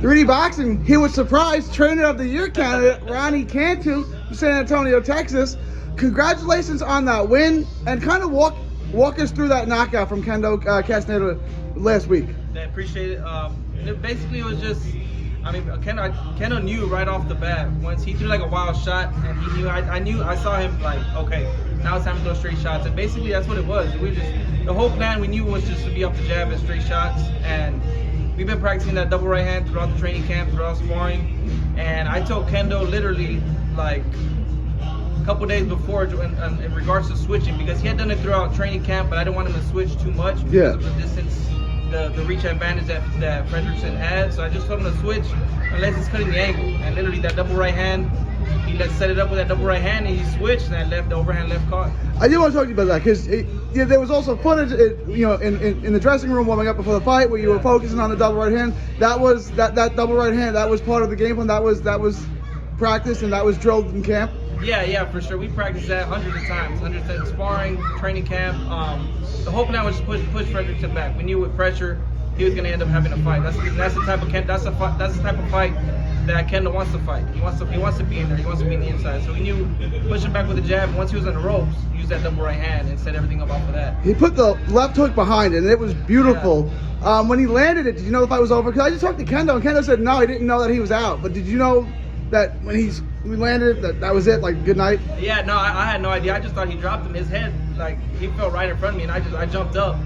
3D Boxing, he was surprised Trainer of the Year candidate, Ronnie Cantu from San Antonio, Texas. Congratulations on that win, and kind of walk us through that knockout from Kendo Castaneda last week. I appreciate it. Basically, it was just, I mean, Kendo knew right off the bat. Once he threw like a wild shot, and he knew, I saw him like, okay, now it's time to throw straight shots. And basically, that's what it was. The whole plan we knew was just to be up the jab and straight shots. And we've been practicing that double right hand throughout the training camp, throughout sparring. And I told Kendo literally like a couple days before in regards to switching, because he had done it throughout training camp, but I didn't want him to switch too much because of the distance, the reach advantage that Fredrickson had. So I just told him to switch unless he's cutting the angle. And literally that double right hand, he set it up with that double right hand, and he switched, and I left the overhand left caught. I did want to talk to you about that, because there was also footage, in the dressing room warming up before the fight where you were focusing on the double right hand. That was that double right hand. That was part of the game plan. That was practice, and that was drilled in camp. Yeah, for sure. We practiced that hundreds of times, sparring, training camp. The whole plan was to push Fredrickson back. We knew with pressure he was going to end up having a fight. That's the type of fight that Kendo wants to fight. He wants to be in there. He wants to be in the inside. So we knew pushing back with the jab. Once he was on the ropes, use that double right hand and set everything up off of that. He put the left hook behind it, and it was beautiful. Yeah. When he landed it, did you know the fight was over? Because I just talked to Kendo, and Kendo said no, he didn't know that he was out. But did you know that when we landed it, that was it? Like, good night? Yeah, no, I had no idea. I just thought he dropped him. His head, like, he fell right in front of me, and I jumped up.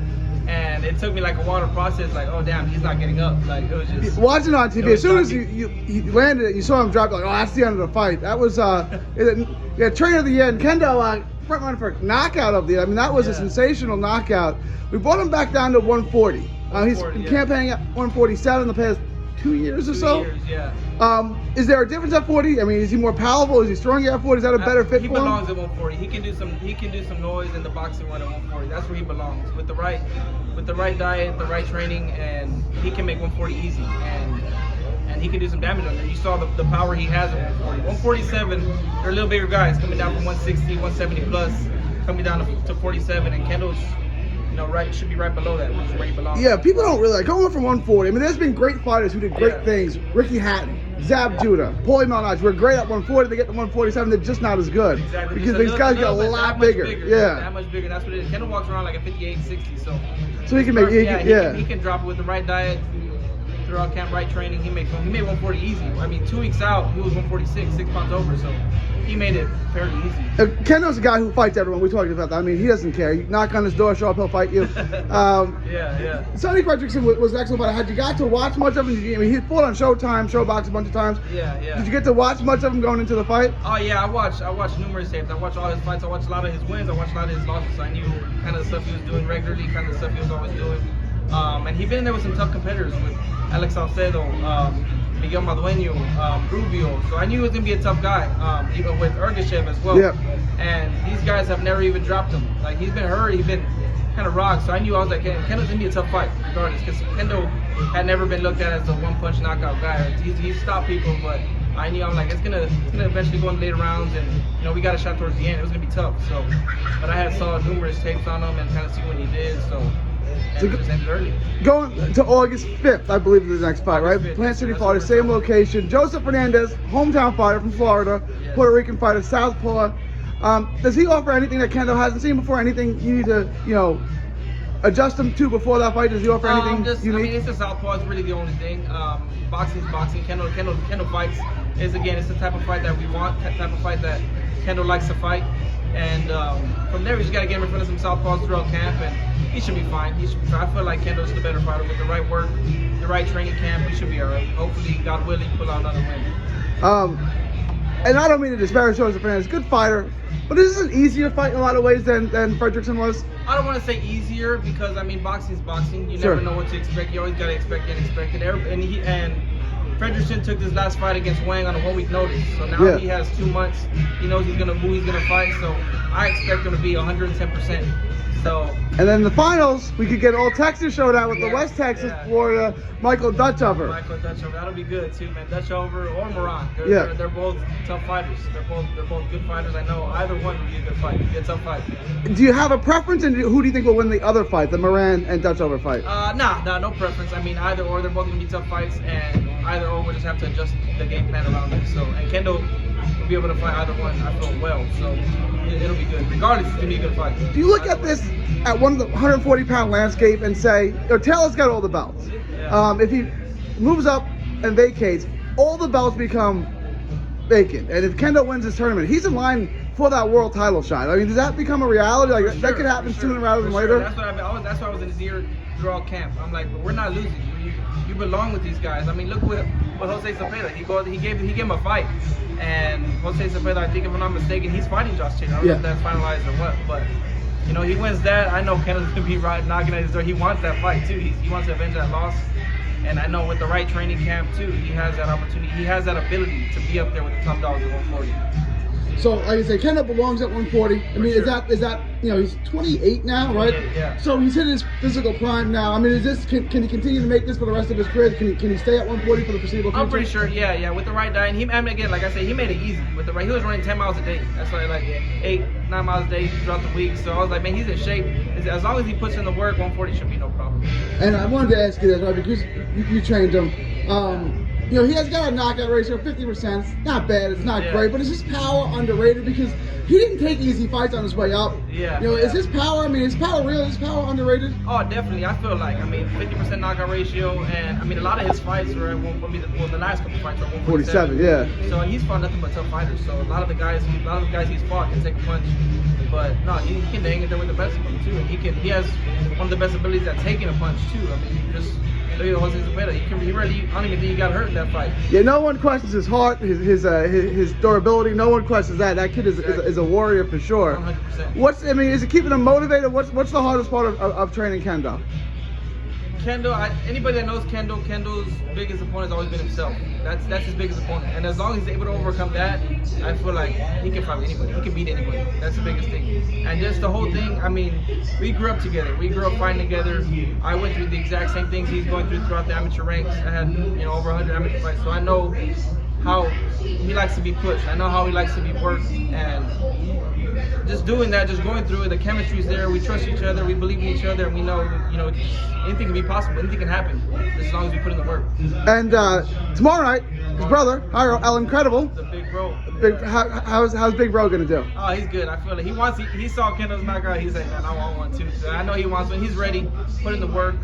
And it took me like a while to process, like, oh damn, he's not getting up. Like, it was just watching on TV. As soon as he landed it, you saw him drop. Like, oh, that's the end of the fight. That was Trainer of the Year, and Kendo front runner for knockout of the year. I mean, that was a sensational knockout. We brought him back down to 140. He's been campaigning at 147 the past 2 years or so. 2 years, yeah. Is there a difference at 40? I mean, is he more powerful? Is he stronger at 40? Is that a better fit for him? He belongs at 140. He can do some noise in the boxing one at 140. That's where he belongs. With the right diet, the right training, and he can make 140 easy. And he can do some damage on there. You saw the power he has at 140. 147, they're a little bigger guys coming down from 160, 170 plus, coming down to 47, and Kendo's should be right below that, which is where he belongs. Yeah, people don't realize going from 140. I mean, there's been great fighters who did great things. Ricky Hatton, Zab Judah, Paulie Malignaggi were great at 140. They get to 147, they're just not as good. Exactly. Because these guys get a lot bigger. Yeah. That much bigger. That's what it is. Kendo walks around like a 58, 60. So he can make. He can drop it with the right diet, throughout camp, right training. He made 140 easy. I mean, 2 weeks out, he was 146, 6 pounds over. So he made it fairly easy. Kendo's a guy who fights everyone. We talked about that. I mean, he doesn't care. You knock on his door, show up, he'll fight you. Yeah. Sonny Fredrickson was an excellent fighter. Had you got to watch much of him? I mean, he fought on Showtime, Showbox a bunch of times. Yeah. Did you get to watch much of him going into the fight? Oh yeah, I watched numerous tapes. I watched all his fights. I watched a lot of his wins. I watched a lot of his losses. So I knew kind of the stuff he was doing regularly, kind of the stuff he was always doing. And he's been in there with some tough competitors with Alex Salcedo, Miguel Madueño, Rubio. So I knew he was going to be a tough guy, even with Ergashev as well. Yep. And these guys have never even dropped him. Like, he's been hurt, he's been kind of rocked. So I knew, I was like, Kendo's going to be a tough fight, regardless. Because Kendo had never been looked at as a one-punch knockout guy. He's stopped people, but I knew, I'm like, it's gonna eventually go in later rounds, and we got a shot towards the end. It was gonna be tough. So, but I saw numerous tapes on him and kind of see what he did. So, and it just ended early. Going to August 5th, I believe, is the next fight, right? Plant City, Florida, same location. Joseph Fernandez, hometown fighter from Florida, Puerto Rican fighter, southpaw. Does he offer anything that Kendo hasn't seen before? Anything you need to, adjust him to before that fight? Does he offer anything unique? I mean, it's a southpaw. It's really the only thing. Boxing's boxing. Kendo fights it's the type of fight that we want, the type of fight that Kendo likes to fight. And from there, we just got to get him in front of some southpaws throughout camp, and he should be fine. I feel like Kendo's the better fighter with the right work, the right training camp. He should be all right. Hopefully, God willing, pull out another win. And I don't mean to disparage Joseph Fernandez, good fighter, but this is an easier fight in a lot of ways than Fredrickson was. I don't want to say easier because, I mean, boxing's boxing. You never know what to expect. You always got to expect the unexpected. And Fredrickson took this last fight against Wang on a 1 week notice. So now he has 2 months. He knows he's going to move, he's going to fight. So I expect him to be 110%. So. And then the finals, we could get all Texas showdown with the Yeah, West Texas, yeah. Florida, Michael Dutchover. Michael Dutchover, that'll be good too, man. Dutchover or Moran, they're both tough fighters. They're both good fighters. I know either one would be a good fight. It'd be a tough fight. Do you have a preference, and who do you think will win the other fight, the Moran and Dutchover fight? Nah, no preference. I mean, either or, they're both gonna be tough fights, and either or, we'll just have to adjust the game plan around them. So, and Kendo will be able to fight either one. I feel well, so it'll be good. Regardless, it's gonna be a good fight. Do you look at this at one of the 140-pound landscape and say, Taylor's got all the belts. Yeah. If he moves up and vacates, all the belts become vacant. And if Kendo wins this tournament, he's in line for that world title shot. I mean, does that become a reality? Like that could happen sooner rather than later. That's why I was in his ear throughout camp. I'm like, but we're not losing. You belong with these guys. I mean, look what Jose Cepeda. He gave him a fight, and Jose Cepeda, I think if I'm not mistaken, he's fighting Josh Taylor. I don't know if that's finalized or what, but you know, he wins that. I know Kendo's gonna be knocking at his door. He wants that fight too. He wants to avenge that loss. And I know with the right training camp too, he has that opportunity. He has that ability to be up there with the top dogs at 140. So, like I say, Kendo belongs at 140. I mean, is that you know, he's 28 now, right? Yeah. So he's hit his physical prime now. I mean, is this can he continue to make this for the rest of his career? Can he stay at 140 for the foreseeable future? I'm pretty sure, yeah. With the right diet, I mean, again, like I said, he made it easy. With the right, he was running 10 miles a day. That's like 8-9 miles a day throughout the week. So I was like, man, he's in shape. As long as he puts in the work, 140 should be no problem. And I wanted to ask you this, right? Because you trained him. You know, he has got a knockout ratio of 50%. It's not bad, it's not great, but is his power underrated? Because he didn't take easy fights on his way up. Yeah. You know, is his power, I mean, is power real? Is power underrated? Oh, definitely. I feel like, I mean, 50% knockout ratio, and I mean, a lot of his fights were at the last couple fights were 147, yeah. So he's fought nothing but tough fighters. So a lot of the guys he's fought can take a punch, but no, he can hang in there with the best of them too. And he has one of the best abilities at taking a punch too. I mean, just. Look at Jose Cepeda. I don't even think he got hurt in that fight. Yeah, no one questions his heart, his durability. No one questions that. That kid is a warrior for sure. 100%. I mean, is it keeping him motivated? What's the hardest part of training Kendo? Kendo, anybody that knows Kendo's biggest opponent has always been himself. That's his biggest opponent. And as long as he's able to overcome that, I feel like he can fight with anybody. He can beat anybody. That's the biggest thing. And just the whole thing, I mean, we grew up together. We grew up fighting together. I went through the exact same things he's going through throughout the amateur ranks. I had, you know, over 100 amateur fights. So I know how he likes to be pushed. I know how he likes to be worked. And just doing that, just going through it, the chemistry's there. We trust each other. We believe in each other. And we know, you know, anything can be possible. Anything can happen as long as we put in the work. And tomorrow night, his brother, El Incredible. The big bro. How's Big Bro gonna do? Oh, he's good. I feel like he saw Kendo's knockout. He's like, man, I want one too. So I know he wants one. He's ready. Put in the work.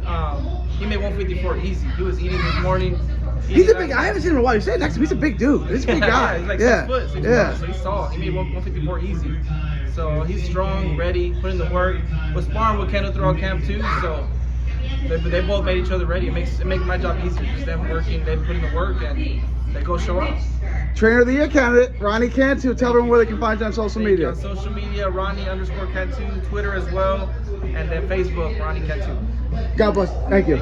He made 154 easy. He was eating this morning. He's a big. I haven't seen him in a while. You said next to him, he's a big dude. He's a big guy. Yeah, he's like 6 foot, 6 foot. So he's tall. He made 154 easy. So he's strong, ready, put in the work. Was sparring with Kendo throughout camp too. So they both made each other ready. It makes my job easier. Just them working, they put in the work, and they go show up. Trainer of the Year candidate, Ronnie Cantu. Tell everyone where they can find you on social media. On social media, Ronnie_Cantu, Twitter as well, and then Facebook, Ronnie Cantu. God bless. Thank you.